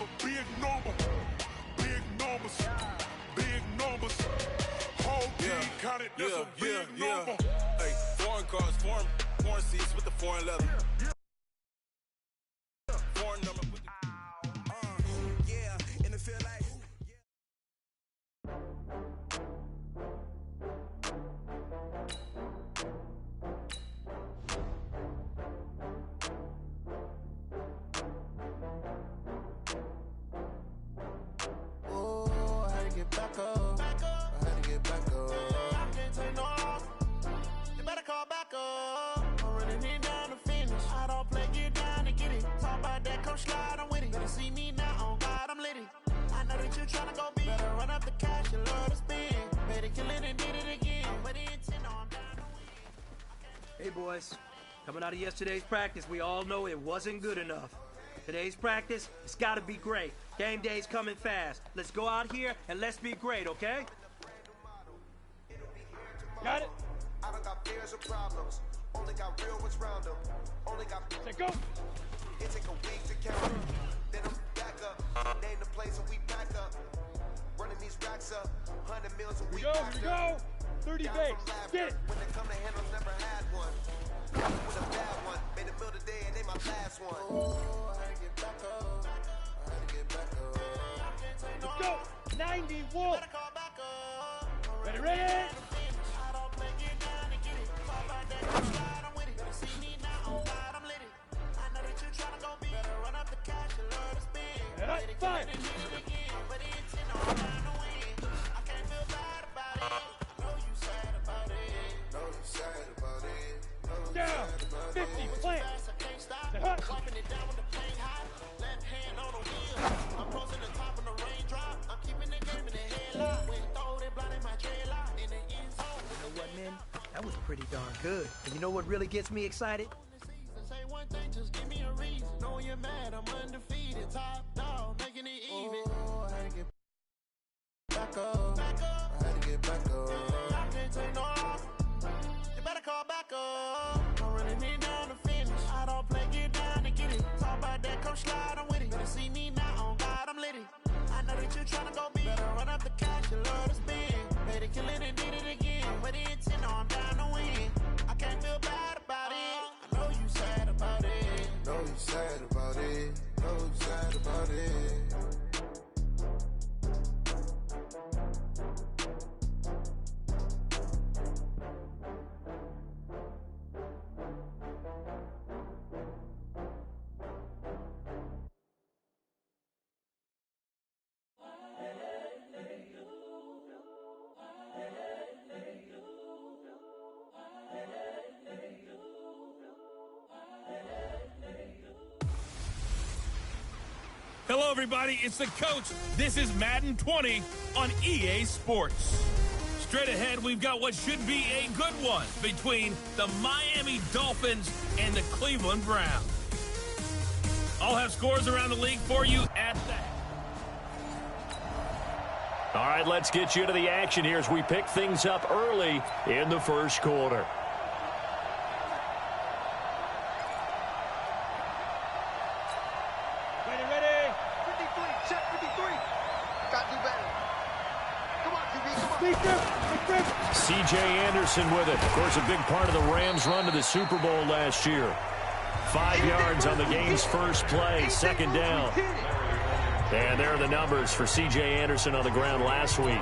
a big number. Big numbers. Big numbers. Whole team counted, that's a big number. Hey, foreign cars, foreign seats with the foreign leather. Foreign number with the... yeah, in the field like... Oh, I had to get back up. I had to get back up. I can't take no loss. You better call back up. I'm running it down to finish. I don't play, get down to get it. Talk about that, come slide, I'm with it. Better see me now, on God, I'm lit it. I know that you're trying to go big. Better run up the cash, you love to spend. Better kill it and did it again. But the intent, I'm down to win. Hey boys, coming out of yesterday's practice, we all know it wasn't good enough. Today's practice, it's gotta be great. Game day's coming fast. Let's go out here and let's be great, okay? Got it? I don't got fears or problems. Only got real ones round them. Only got... Let's go! It take a week to count. Then I'm back up. Name the place and we back up. Running these racks up. 100 meals and we Here back we up. go! 30 base. Get it! When they come to handle, never had one. With a bad one. Made a meal today and they my last one. Oh, I had to get back up. I had to get back up. Let's go! 90 Wolf! Better call back up. Ready, ready? I don't play, get down to get it. Talk about that, come slide, I'm with it. Better see me now, on God, I'm lit it. I know that you're trying to go big. Better run up the cash, you love to spend. Better kill it and hit it again. But the intent, I'm down to win. I can't feel bad about it. I know you sad about it. Know you sad about it. Know you Down! sad about 50 it. plant! Fast, I can't stop. Wiping it down with the paint hot. Left hand on the wheel. I'm closing the top of the raindrop. I'm keeping the game in the headlock. When throw it, blinding my dreadlock. In the end zone. You know what, man? That was pretty darn good. And you know what really gets me excited? Say one thing, just give me a reason. Know you're mad, I'm undefeated. Top dog, making it even. Oh, I had to get back up. I had to get back up. I can't take no loss. You better call back up. I'm running it down to finish. I don't play, get down to get it. Talk about that, come slide, I'm with it. Better see me now, on God, I'm lit it. I know that you're trying to go big. Better run up the cash, you love to spend. Better kill it and did it again. But the intent, I'm down to win. I can't feel bad about it. I know you sad about it. Know you sad about it. Know you sad about it. Hello, everybody. It's the coach. This is Madden 20 on EA Sports. Straight ahead, we've got what should be a good one between the Miami Dolphins and the Cleveland Browns. I'll have scores around the league for you at that. All right, let's get you to the action here as we pick things up early in the first quarter. C.J. Anderson with it. Of course, a big part of the Rams' run to the Super Bowl last year. 5 yards on the game's first play, second down. And there are the numbers for C.J. Anderson on the ground last week.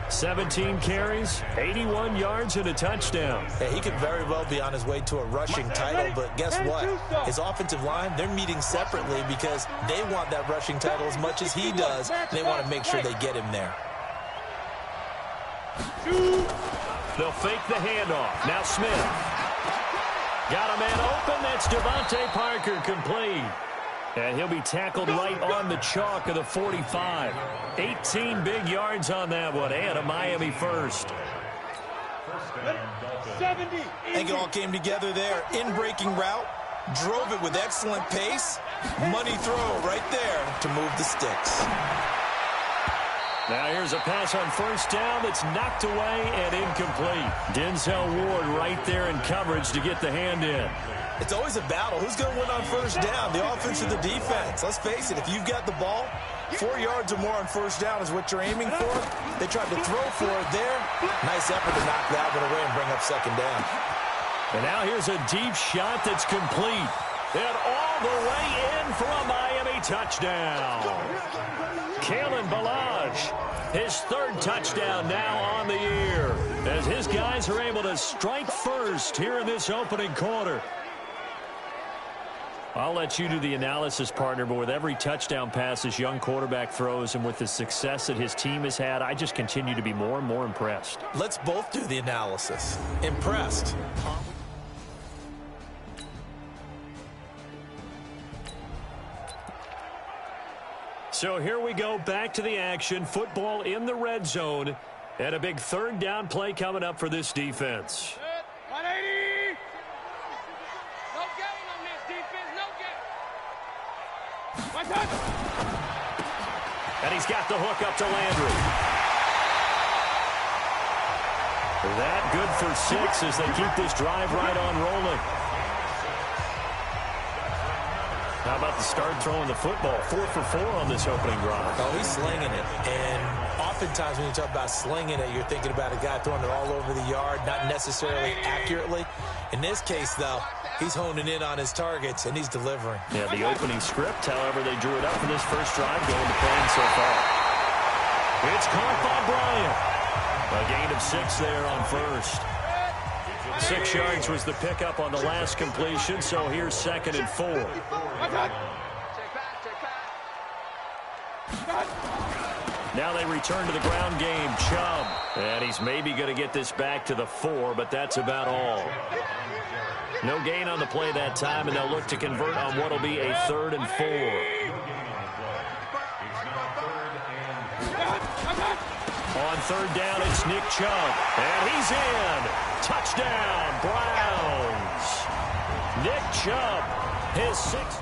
17 carries, 81 yards, and a touchdown. Yeah, he could very well be on his way to a rushing title, but guess what? His offensive line, they're meeting separately because they want that rushing title as much as he does. They want to make sure they get him there. They'll fake the handoff. Now Smith. Got a man open. That's Devontae Parker complete. And he'll be tackled right on the chalk of the 45. 18 big yards on that one, and a Miami first. 70. I think it all came together there. In-breaking route, drove it with excellent pace. Money throw right there to move the sticks. Now here's a pass on first down that's knocked away and incomplete. Denzel Ward right there in coverage to get the hand in. It's always a battle. Who's going to win on first down, the offense or the defense? Let's face it, if you've got the ball, 4 yards or more on first down is what you're aiming for. They tried to throw for it there. Nice effort to knock that one away and bring up second down. And now here's a deep shot that's complete. And all the way in for a Miami touchdown. Kalen Ballage, his third touchdown now on the year, as his guys are able to strike first here in this opening quarter. I'll let you do the analysis, partner, but with every touchdown pass this young quarterback throws and with the success that his team has had, I just continue to be more and more impressed. Let's both do the analysis. Impressed. So here we go, back to the action. Football in the red zone. And a big third down play coming up for this defense. 180. No gain on this defense. No gain. One touch. And he's got the hook up to Landry. That good for 6 as they keep this drive right on rolling. How about the start throwing the football? 4 for 4 on this opening drive. Oh, he's slinging it. And oftentimes when you talk about slinging it, you're thinking about a guy throwing it all over the yard, not necessarily accurately. In this case, though, he's honing in on his targets, and he's delivering. Yeah, the opening script, however, they drew it up for this first drive going to plan so far. It's caught by Bryant. A gain of 6 there on first. 6 yards was the pickup on the last completion, so here's 2nd and 4. Now they return to the ground game. Chubb. And he's maybe going to get this back to the 4, but that's about all. No gain on the play that time, and they'll look to convert on what will be a 3rd and 4. On 3rd down, it's Nick Chubb. And he's in. Touchdown, Browns. Nick Chubb, his 6th.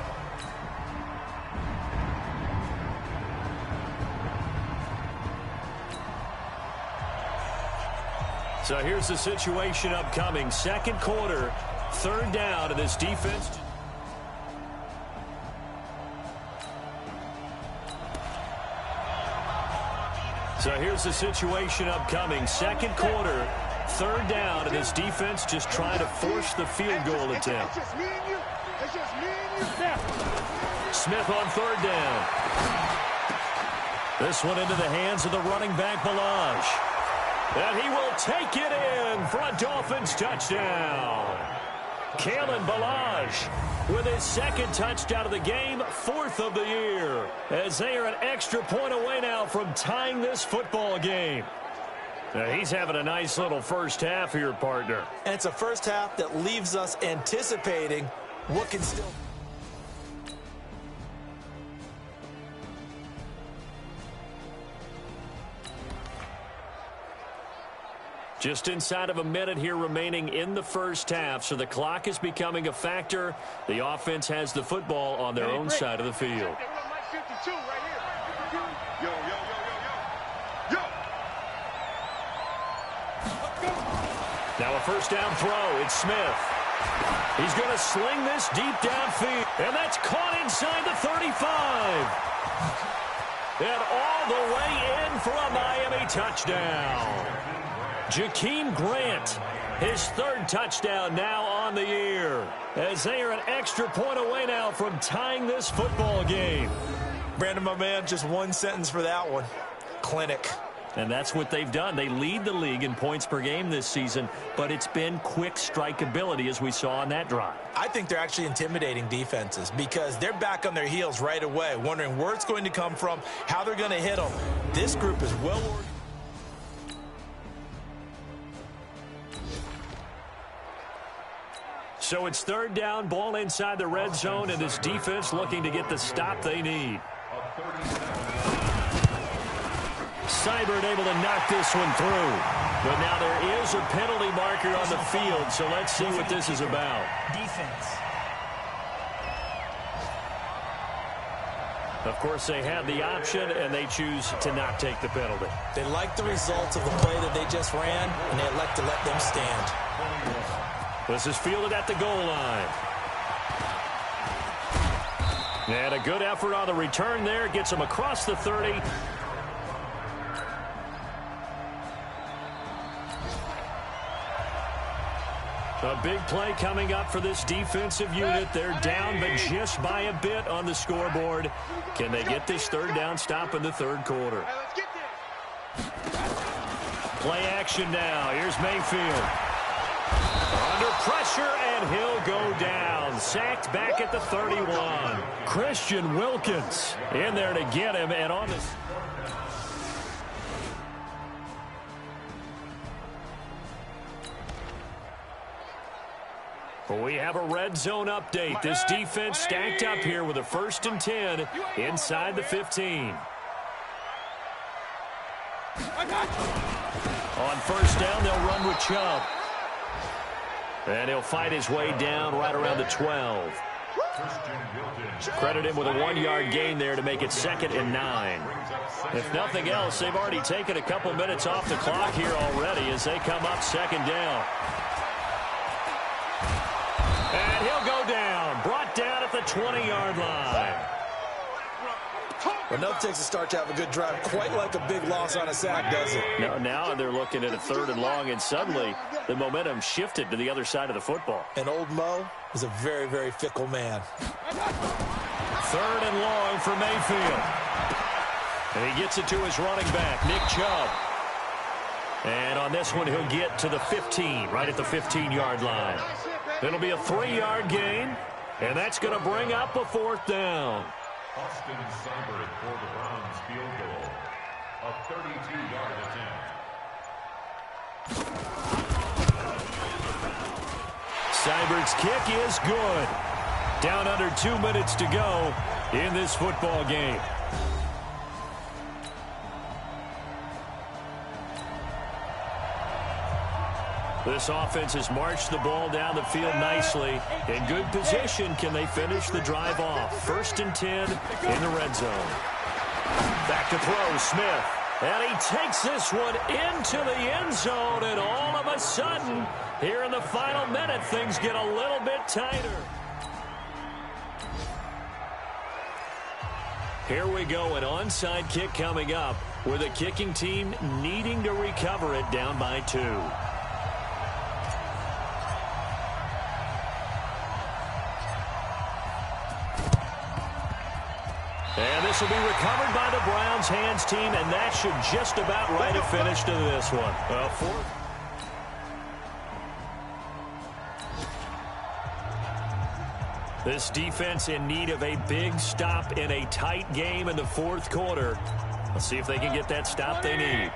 So here's the situation upcoming. Second quarter, 3rd down, and this defense. So here's the situation upcoming. Second quarter, 3rd down, and this defense just trying to force the field goal attempt. Smith on 3rd down. This one into the hands of the running back, Ballage. And he will take it in for a Dolphins touchdown. Kalen Ballage with his 2nd touchdown of the game, 4th of the year, as they are an extra point away now from tying this football game. He's having a nice little first half here, partner. And it's a first half that leaves us anticipating what can still... Just inside of a minute here remaining in the first half, so the clock is becoming a factor. The offense has the football on their own side of the field. Now a first down throw. It's Smith. He's going to sling this deep downfield. And that's caught inside the 35. And all the way in for a Miami touchdown. Jakeem Grant, his 3rd touchdown now on the year, as they are an extra point away now from tying this football game. Brandon, my man, just one sentence for that one. Clinic. And that's what they've done. They lead the league in points per game this season, but it's been quick strikeability as we saw on that drive. I think they're actually intimidating defenses because they're back on their heels right away, wondering where it's going to come from, how they're going to hit them. This group is well organized. So it's 3rd down, ball inside the red zone, and this defense looking to get the stop they need. Seibert able to knock this one through. But now there is a penalty marker on the field, so let's see what this is about. Defense. Of course, they had the option, and they choose to not take the penalty. They like the results of the play that they just ran, and they elect to let them stand. This is fielded at the goal line. And a good effort on the return there. Gets him across the 30. A big play coming up for this defensive unit. They're down, but just by a bit on the scoreboard. Can they get this third down stop in the third quarter? Play action now. Here's Mayfield. Under pressure, and he'll go down. Sacked back at the 31. Christian Wilkins in there to get him, and on this. We have a red zone update. This defense stacked up here with a 1st and 10 inside the 15. On first down, they'll run with Chubb. And he'll fight his way down right around the 12. Credit him with a 1-yard gain there to make it 2nd and 9. If nothing else, they've already taken a couple minutes off the clock here already as they come up 2nd down. And he'll go down. Brought down at the 20-yard line. Enough takes a start to have a good drive, quite like a big loss on a sack, does it? Now they're looking at a 3rd and long, and suddenly the momentum shifted to the other side of the football. And old Mo is a very, very fickle man. 3rd and long for Mayfield. And he gets it to his running back, Nick Chubb. And on this one, he'll get to the 15, right at the 15-yard line. It'll be a 3-yard gain, and that's going to bring up a 4th down. Austin Seibert for the Browns field goal. A 32-yard attempt. Seibert's kick is good. Down under 2 minutes to go in this football game. This offense has marched the ball down the field nicely. In good position, can they finish the drive off? 1st and 10 in the red zone. Back to throw, Smith. And he takes this one into the end zone, and all of a sudden, here in the final minute, things get a little bit tighter. Here we go, an onside kick coming up with a kicking team needing to recover it down by 2. And this will be recovered by the Browns hands team, and that should just about write a finish to this one. 4th. This defense in need of a big stop in a tight game in the 4th quarter. Let's see if they can get that stop they need.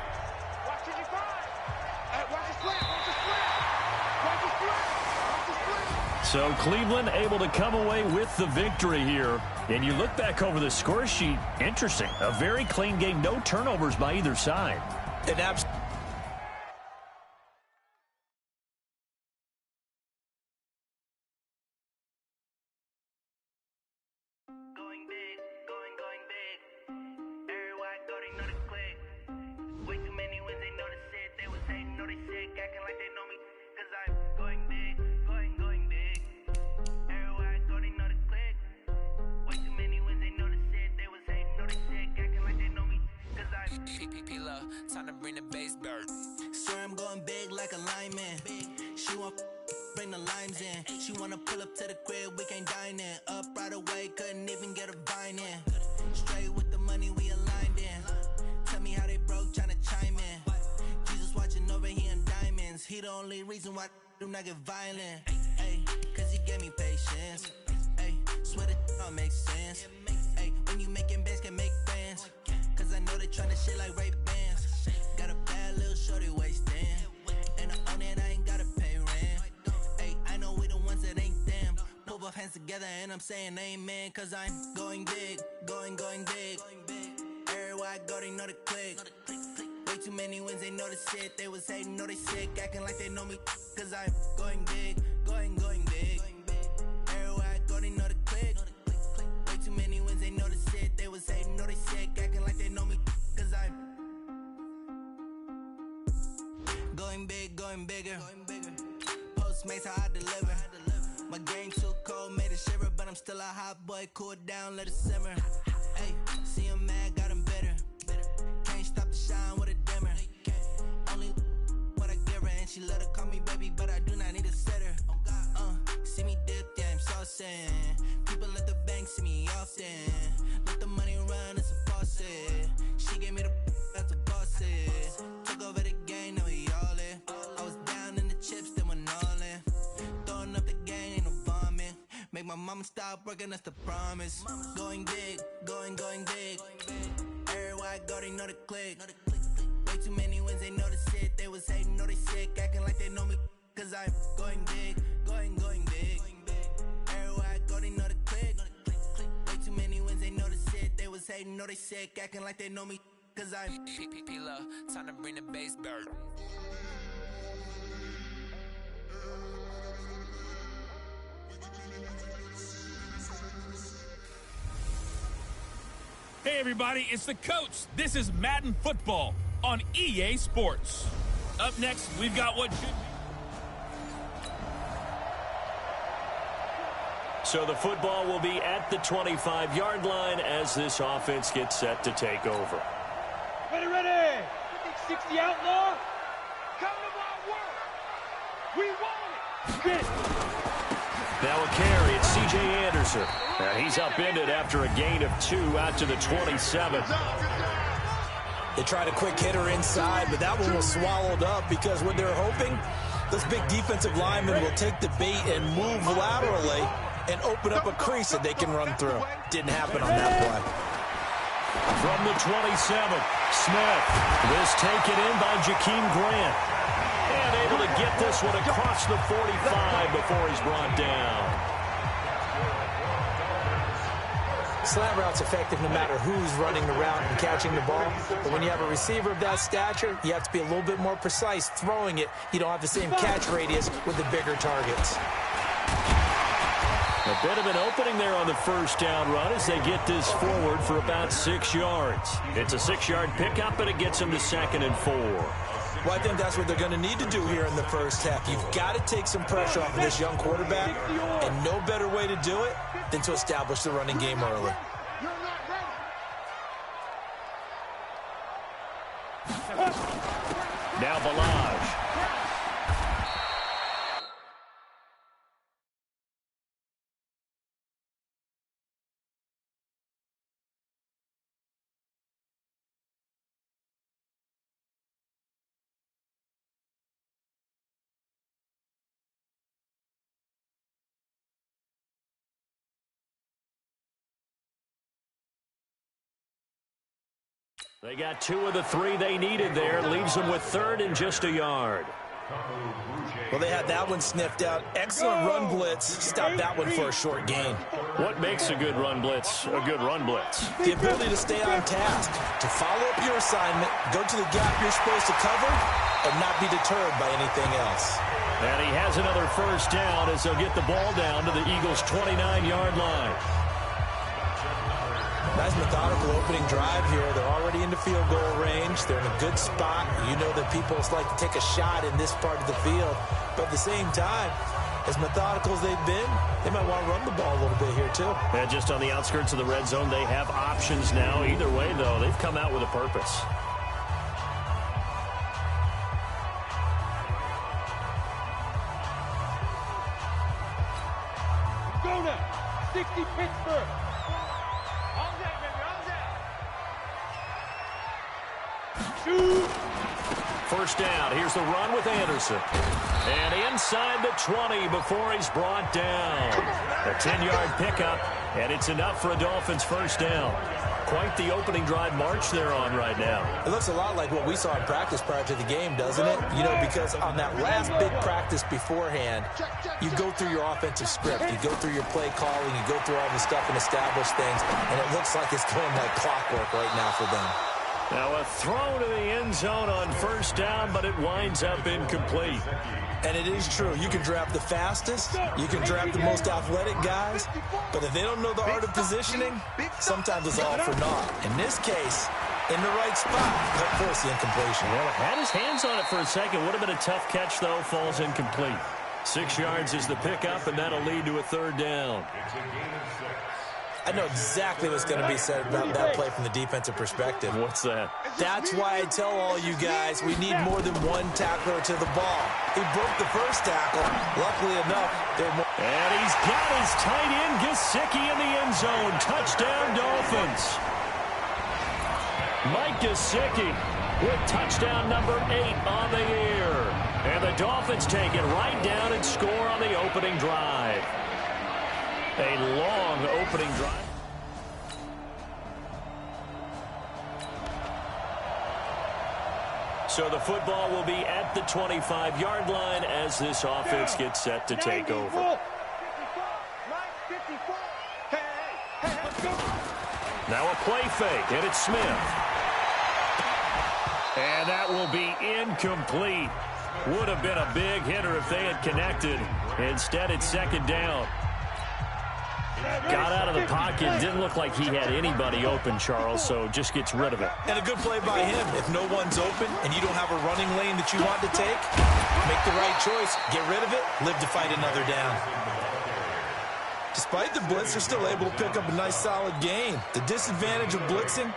So Cleveland able to come away with the victory here. And you look back over the score sheet, interesting. A very clean game, no turnovers by either side. An absolute. Going big, going big. Everywhere I go, they know the click. Way too many wins, they know the shit. They was hating, know they sick, acting like they know me. Cause I'm going big, going big. Everywhere I go, they know the click. Way too many wins, they know the shit. They was hating, know they sick, acting like they know me. Cause I'm PPP love, time to bring the base bird. Swear I'm going big like a lineman. She want bring the limes in. She wanna pull up to the crib, we can't dine in. Up right away, couldn't even get a vine in. Straight with the money we aligned in. Tell me how they broke, tryna chime in. Jesus watching over here in diamonds. He the only reason why do not get violent. Ay, cause he gave me patience. Ay, swear that all makes sense. Ay, when you making bands can make friends. Cause I know they tryna shit like Ray Bans. Got a bad little shorty wasting. And I own it, I ain't gotta pay rent. Ay, I know we the ones that ain't them. Put both hands together and I'm saying amen. Cause I'm going big, going big. Everywhere I go, they know the click. Way too many wins, they know the shit. They was hating, know they sick, acting like they know me. Cause I'm going big, going big. Everywhere I go, they know the click. Way too many wins, they know the shit. They was going big, going bigger. Postmates how I deliver. My game too cold, made it shiver, but I'm still a hot boy. Cool it down, let it simmer. Hey, see him mad, got him bitter. Can't stop the shine with a dimmer. Only what I give her, and she let her call me baby, but I do not need a sitter. See me dip, yeah, I'm saucing. People at the bank see me often. Let the money run, it's a faucet. She gave me the that's a boss it. Took over the game, now we all in. I was down in the chips, then went all in. Throwing up the game, ain't no bombing. Make my mama stop working, that's the promise. Going big, going big. Everywhere I go, they know the click. Way too many wins, they know the shit. They was hating, know they sick, acting like they know me. Cause I'm going big, going big. Everywhere I go, they know the click. Way too many wins, they know the shit. They was hating, know they sick, acting like they know me. Cause I'm P-P-P-Love, time to bring the bass bird. Hey everybody, it's the coach. This is Madden Football on EA Sports. Up next, we've got what should be. So the football will be at the 25-yard line as this offense gets set to take over. Ready. 60 outlaw. Come to my work. We want it. Now a carry, it's C.J. Anderson. He's upended after a gain of 2 out to the 27. They tried a quick hitter inside, but that one was swallowed up because what they're hoping, those big defensive linemen will take the bait and move laterally and open up a crease that they can run through. Didn't happen on that play. From the 27, Smith. This taken in by Jakeem Grant. And able to get this one across the 45 before he's brought down. Slant route's effective no matter who's running the route and catching the ball. But when you have a receiver of that stature, you have to be a little bit more precise throwing it. You don't have the same catch radius with the bigger targets. A bit of an opening there on the first down run as they get this forward for about 6 yards. It's a 6-yard pickup, and it gets them to 2nd and 4. Well, I think that's what they're going to need to do here in the first half. You've got to take some pressure off of this young quarterback, and no better way to do it than to establish the running game early. Now Balaj. They got 2 of the 3 they needed there. Leaves them with 3rd and just a yard. Well, they had that one sniffed out. Excellent run blitz. Stop that one for a short gain. What makes a good run blitz a good run blitz? The ability to stay on task, to follow up your assignment, go to the gap you're supposed to cover, and not be deterred by anything else. And he has another first down as they'll get the ball down to the Eagles' 29-yard line. Nice methodical opening drive here. They're already into field goal range. They're in a good spot. You know that people like to take a shot in this part of the field. But at the same time, as methodical as they've been, they might want to run the ball a little bit here too. And just on the outskirts of the red zone, they have options now. Either way, though, they've come out with a purpose. Go now. 60 Pittsburgh. First down. Here's the run with Anderson. And inside the 20 before he's brought down. A 10-yard pickup, and it's enough for a Dolphins first down. Quite the opening drive march they're on right now. It looks a lot like what we saw in practice prior to the game, doesn't it? You know, because on that last big practice beforehand, you go through your offensive script. You go through your play calling. You go through all the stuff and establish things. And it looks like it's going like clockwork right now for them. Now a throw to the end zone on first down, but it winds up incomplete. And it is true. You can draft the fastest. You can draft the most athletic guys. But if they don't know the art of positioning, sometimes it's all for naught. In this case, in the right spot. That forced the incompletion. Well, had his hands on it for a second. Would have been a tough catch, though. Falls incomplete. 6 yards is the pickup, and that'll lead to a third down. It's a gain of 6. I know exactly what's going to be said about that play from the defensive perspective. What's that? That's why I tell all you guys we need more than one tackler to the ball. He broke the first tackle. Luckily enough, they're more. And he's got his tight end, Gesicki, in the end zone. Touchdown, Dolphins. Mike Gesicki with touchdown number 8 on the year. And the Dolphins take it right down and score on the opening drive. A long opening drive. So the football will be at the 25-yard line as this offense gets set to take over. Now a play fake, and it's Smith. And that will be incomplete. Would have been a big hitter if they had connected. Instead, it's second down. Got out of the pocket. Didn't look like he had anybody open, Charles, so just gets rid of it. And a good play by him. If no one's open and you don't have a running lane that you want to take, make the right choice. Get rid of it. Live to fight another down. Despite the blitz, they're still able to pick up a nice, solid gain. The disadvantage of blitzing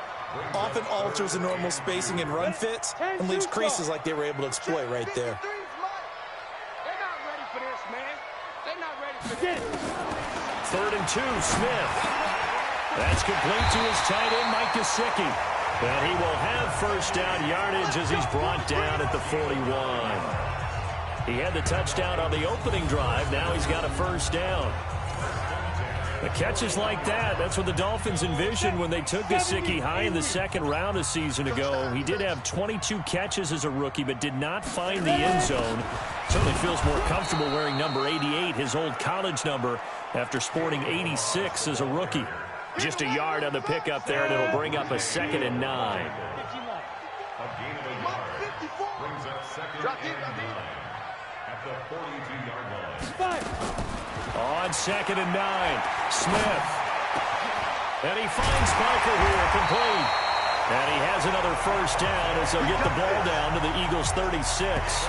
often alters the normal spacing and run fits and leaves creases like they were able to exploit right there. They're not ready for this, man. They're not ready for this. 3rd and 2, Smith. That's complete to his tight end, Mike Gesicki. And he will have first down yardage as he's brought down at the 41. He had the touchdown on the opening drive. Now he's got a first down. The catches like that, that's what the Dolphins envisioned when they took Gesicki high in the second round a season ago. He did have 22 catches as a rookie, but did not find the end zone. Certainly feels more comfortable wearing number 88, his old college number, after sporting 86 as a rookie. Just a yard on the pickup there, and it'll bring up a 2nd and 9. A gain of a yard brings up 2nd and 9 at the 42-yard line. On 2nd and 9, Smith. And he finds Parker here, complete. And he has another first down as they'll get the ball down to the Eagles' 36.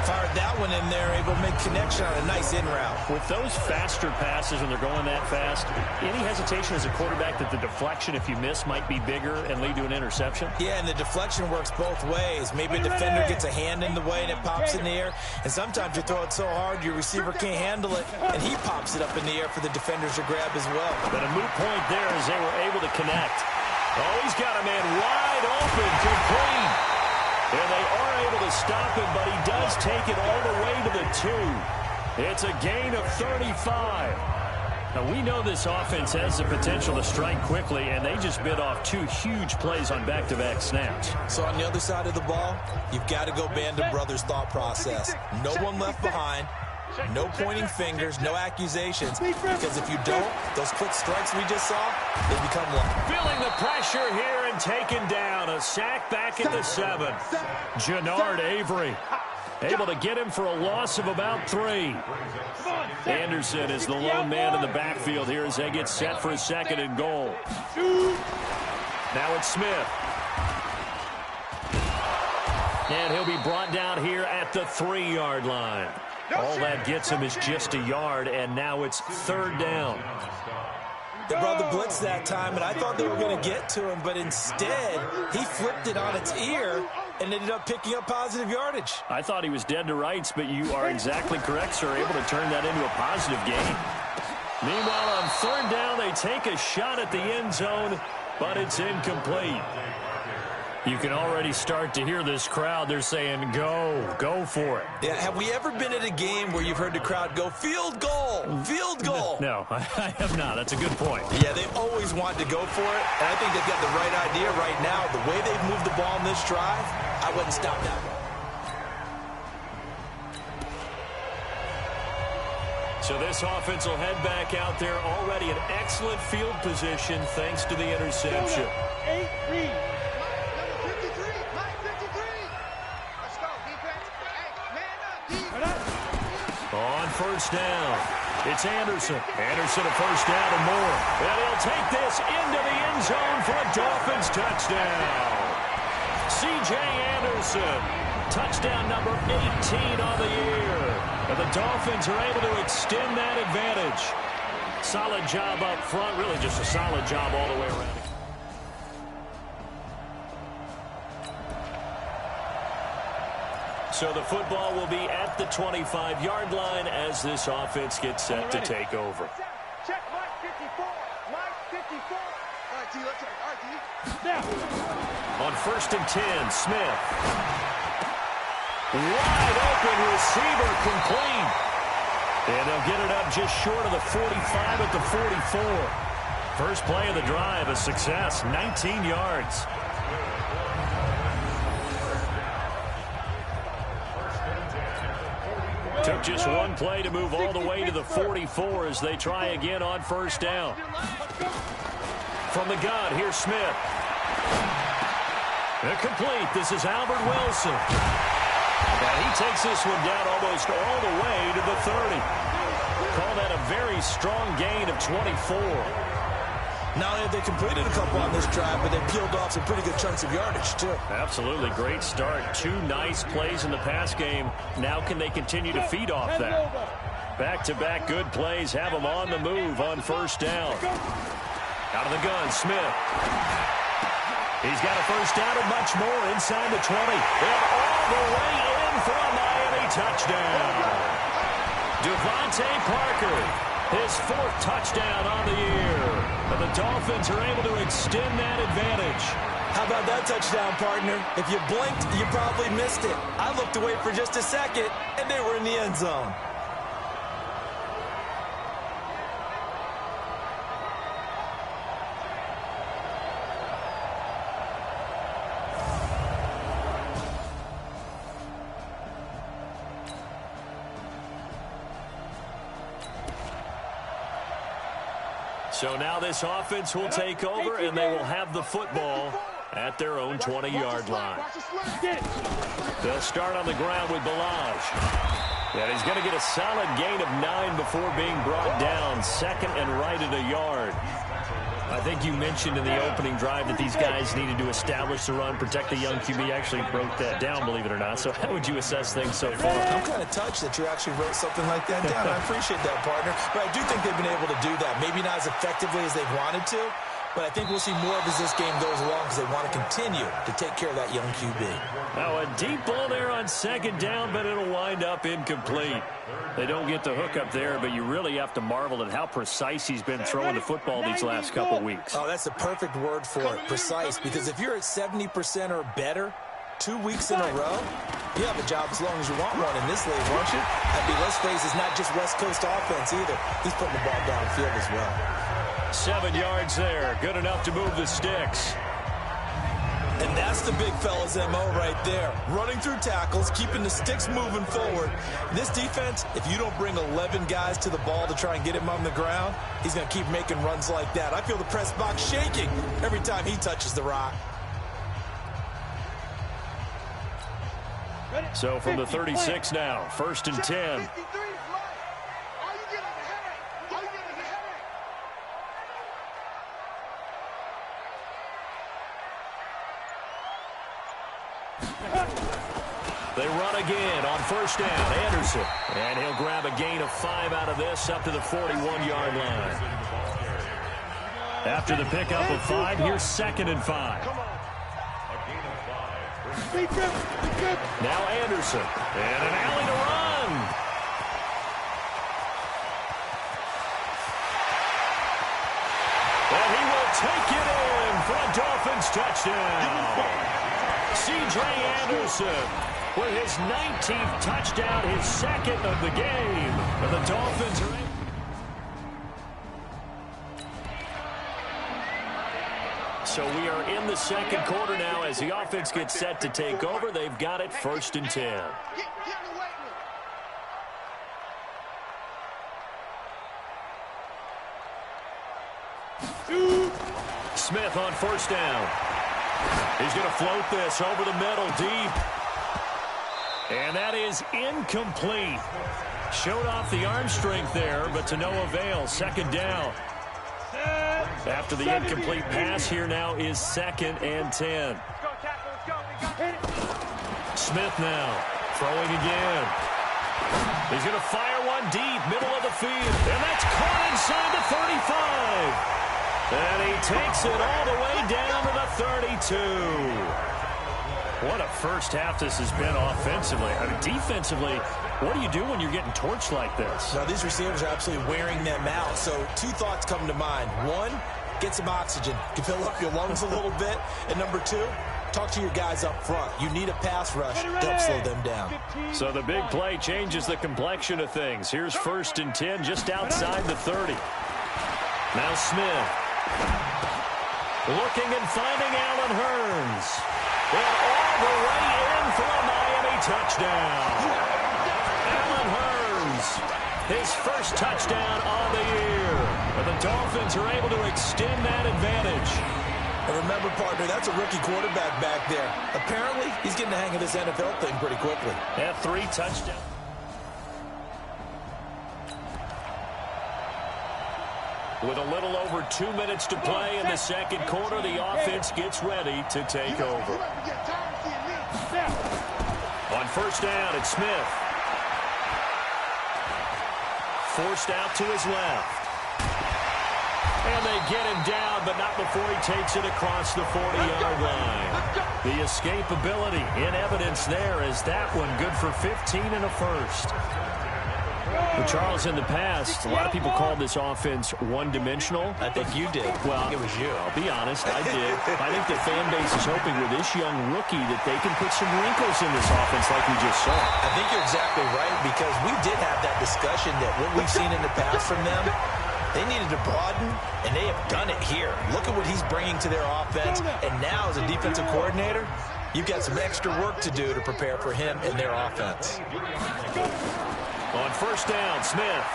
Fired that one in there, able to make connection on a nice in route. With those faster passes when they're going that fast, any hesitation as a quarterback that the deflection, if you miss, might be bigger and lead to an interception? Yeah, and the deflection works both ways. Maybe a defender gets a hand in the way and it pops in the air, and sometimes you throw it so hard your receiver can't handle it, and he pops it up in the air for the defenders to grab as well. But a moot point there as they were able to connect. Oh, he's got a man wide open, complete. And they are able to stop him, but he does take it all the way to the 2. It's a gain of 35. Now, we know this offense has the potential to strike quickly, and they just bit off 2 huge plays on back-to-back snaps. So on the other side of the ball, you've got to go band of brothers thought process. No one left behind. No pointing fingers, no accusations, because if you don't, those quick strikes we just saw, they become luck. Feeling the pressure here and taken down. A sack back at the 7. Jannard Avery able to get him for a loss of about 3. Anderson is the lone man in the backfield here as they get set for a 2nd and goal. Now it's Smith. And he'll be brought down here at the 3-yard line. All that gets him is just a yard, and now it's 3rd down. They brought the blitz that time, and I thought they were going to get to him, but instead, he flipped it on its ear and ended up picking up positive yardage. I thought he was dead to rights, but you are exactly correct, sir, able to turn that into a positive gain. Meanwhile, on 3rd down, they take a shot at the end zone, but it's incomplete. You can already start to hear this crowd. They're saying, go for it. Yeah, have we ever been at a game where you've heard the crowd go, field goal, field goal? No, I have not. That's a good point. Yeah, they always want to go for it, and I think they've got the right idea right now. The way they've moved the ball in this drive, I wouldn't stop that one. So this offense will head back out there, already in excellent field position thanks to the interception. 8-3. On 1st down, It's Anderson. Anderson a first down and more. And he'll take this into the end zone for a Dolphins touchdown. C.J. Anderson, touchdown number 18 on the year. And the Dolphins are able to extend that advantage. Solid job up front, really just a solid job all the way around. So the football will be at the 25-yard line as this offense gets set to take over. Check Mike 54. Mike 54. All right, T, let's check. All right, T. Now. On 1st and 10, Smith. Wide open receiver, complete. And they'll get it up just short of the 45 at the 44. First play of the drive, a success, 19 yards. Took just one play to move all the way to the 44 as they try again on 1st down. From the gun, here's Smith. Incomplete. This is Albert Wilson. And he takes this one down almost all the way to the 30. Call that a very strong gain of 24. Not only have they completed a couple on this drive, but they peeled off some pretty good chunks of yardage, too. Absolutely. Great start. 2 nice plays in the pass game. Now can they continue to feed off that? Back-to-back good plays have them on the move on 1st down. Out of the gun, Smith. He's got a 1st down and much more inside the 20. And all the way in for a Miami touchdown. Devontae Parker, his 4th touchdown on the year. And the Dolphins are able to extend that advantage. How about that touchdown, partner? If you blinked, you probably missed it. I looked away for just a second, and they were in the end zone. So now this offense will take over, and they will have the football at their own 20-yard line. They'll start on the ground with Balaj. And he's going to get a solid gain of 9 before being brought down. 2nd and right at a yard. I think you mentioned in the opening drive that these guys needed to establish the run, protect the young QB. Actually broke that down, believe it or not. So how would you assess things so far? I'm kind of touched that you actually wrote something like that down. I appreciate that, partner. But I do think they've been able to do that. Maybe not as effectively as they've wanted to, but I think we'll see more of as this game goes along because they want to continue to take care of that young QB. Now a deep ball there on 2nd down, but it'll wind up incomplete. They don't get the hook up there, but you really have to marvel at how precise he's been throwing the football these last couple weeks. Oh, that's a perfect word for it, precise, because if you're at 70% or better 2 weeks in a row, you have a job as long as you want one in this league, won't you? I mean, let's face it, it's not just West Coast offense either. He's putting the ball downfield as well. 7 yards there, good enough to move the sticks. And that's the big fella's MO right there. Running through tackles, keeping the sticks moving forward. This defense, if you don't bring 11 guys to the ball to try and get him on the ground, he's going to keep making runs like that. I feel the press box shaking every time he touches the rock. So from the 36 now, 1st and 10. They run again on 1st down. Anderson. And he'll grab a gain of 5 out of this up to the 41-yard line. After the pickup of 5, here's 2nd and 5. Now Anderson. And an alley to run. And he will take it in for a Dolphins touchdown. C.J. Anderson with his 19th touchdown, his 2nd of the game. And the Dolphins are in. So we are in the 2nd quarter now as the offense gets set to take over. They've got it 1st and 10. Smith on 1st down. He's going to float this over the middle deep. And that is incomplete. Showed off the arm strength there, but to no avail. Second down. After the incomplete pass, here now is 2nd and 10. Smith now throwing again. He's going to fire one deep, middle of the field. And that's caught inside the 35. And he takes it all the way down to the 32. What a first half this has been offensively. I mean, defensively, what do you do when you're getting torched like this? Now, these receivers are absolutely wearing them out. So 2 thoughts come to mind. 1, get some oxygen. You fill up your lungs a little bit. And number 2, talk to your guys up front. You need a pass rush to help slow them down. So the big play changes the complexion of things. Here's 1st and 10 just outside the 30. Now Smith. Looking and finding Allen Hurns. And all the way in for a Miami touchdown. Allen Hurns, his first touchdown on the year. But the Dolphins are able to extend that advantage. And remember, partner, that's a rookie quarterback back there. Apparently, he's getting the hang of this NFL thing pretty quickly. At 3 touchdowns. With a little over 2 minutes to play in the second quarter, the offense gets ready to take over. On 1st down, it's Smith. Forced out to his left. And they get him down, but not before he takes it across the 40-yard line. The escapability in evidence there is that one good for 15 and a first. But Charles, in the past, a lot of people called this offense one-dimensional. I think you did. Well, I think it was you. I'll be honest, I did. I think the fan base is hoping with this young rookie that they can put some wrinkles in this offense like we just saw. I think you're exactly right, because we did have that discussion that what we've seen in the past from them, they needed to broaden, and they have done it here. Look at what he's bringing to their offense, and now as a defensive coordinator, you've got some extra work to do to prepare for him and their offense. On 1st down, Smith.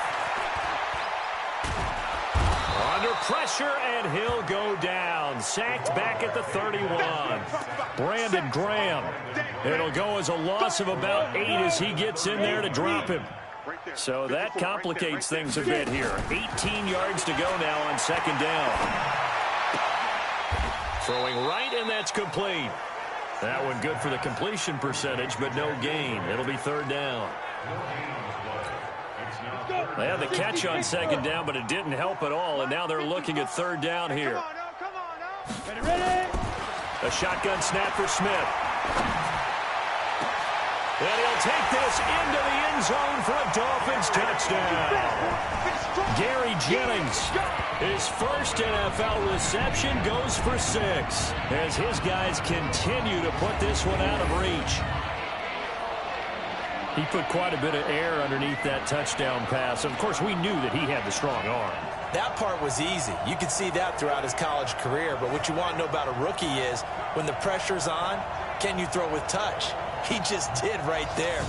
Under pressure, and he'll go down. Sacked back at the 31. Brandon Graham. It'll go as a loss of about 8 as he gets in there to drop him. So that complicates things a bit here. 18 yards to go now on 2nd down. Throwing right, and that's complete. That one good for the completion percentage, but no gain. It'll be 3rd down. They had the catch on 2nd down, but it didn't help at all, and now they're looking at 3rd down here. A shotgun snap for Smith. And he'll take this into the end zone for a Dolphins touchdown. Gary Jennings, his first NFL reception, goes for 6 as his guys continue to put this one out of reach. He put quite a bit of air underneath that touchdown pass. Of course, we knew that he had the strong arm. That part was easy. You could see that throughout his college career. But what you want to know about a rookie is when the pressure's on, can you throw with touch? He just did right there.